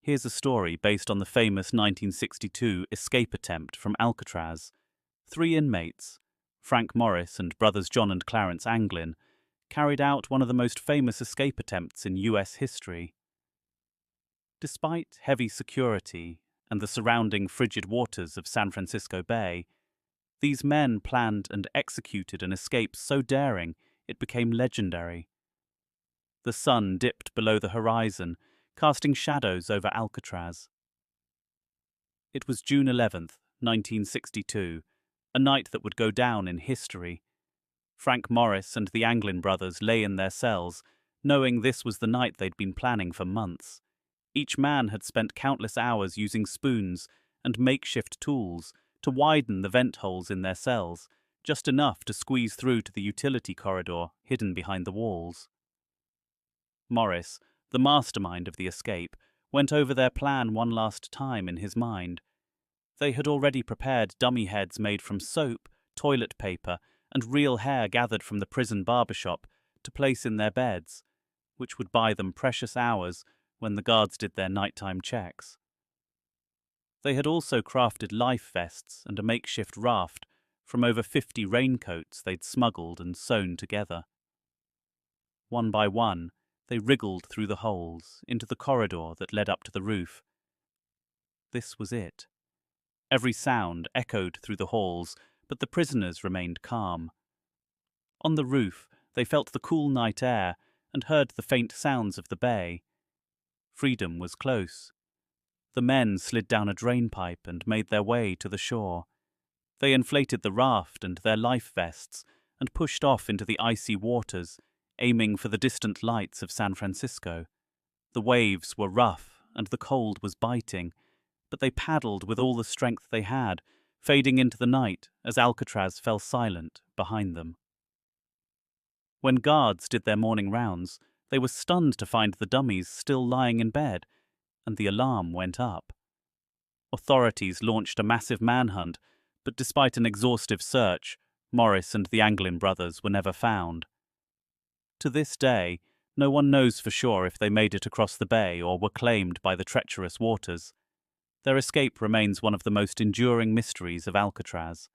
Here's a story based on the famous 1962 escape attempt from Alcatraz. Three inmates, Frank Morris and brothers John and Clarence Anglin, carried out one of the most famous escape attempts in US history. Despite heavy security and the surrounding frigid waters of San Francisco Bay, these men planned and executed an escape so daring it became legendary. The sun dipped below the horizon, casting shadows over Alcatraz. It was June 11th, 1962, a night that would go down in history. Frank Morris and the Anglin brothers lay in their cells, knowing this was the night they'd been planning for months. Each man had spent countless hours using spoons and makeshift tools to widen the vent holes in their cells, just enough to squeeze through to the utility corridor hidden behind the walls. Morris, the mastermind of the escape, went over their plan one last time in his mind. They had already prepared dummy heads made from soap, toilet paper, and real hair gathered from the prison barbershop to place in their beds, which would buy them precious hours when the guards did their nighttime checks. They had also crafted life vests and a makeshift raft from over 50 raincoats they'd smuggled and sewn together. One by one, they wriggled through the holes into the corridor that led up to the roof. This was it. Every sound echoed through the halls, but the prisoners remained calm. On the roof, they felt the cool night air and heard the faint sounds of the bay. Freedom was close. The men slid down a drainpipe and made their way to the shore. They inflated the raft and their life vests and pushed off into the icy waters, aiming for the distant lights of San Francisco. The waves were rough and the cold was biting, but they paddled with all the strength they had, fading into the night as Alcatraz fell silent behind them. When guards did their morning rounds, they were stunned to find the dummies still lying in bed, and the alarm went up. Authorities launched a massive manhunt, but despite an exhaustive search, Morris and the Anglin brothers were never found. To this day, no one knows for sure if they made it across the bay or were claimed by the treacherous waters. Their escape remains one of the most enduring mysteries of Alcatraz.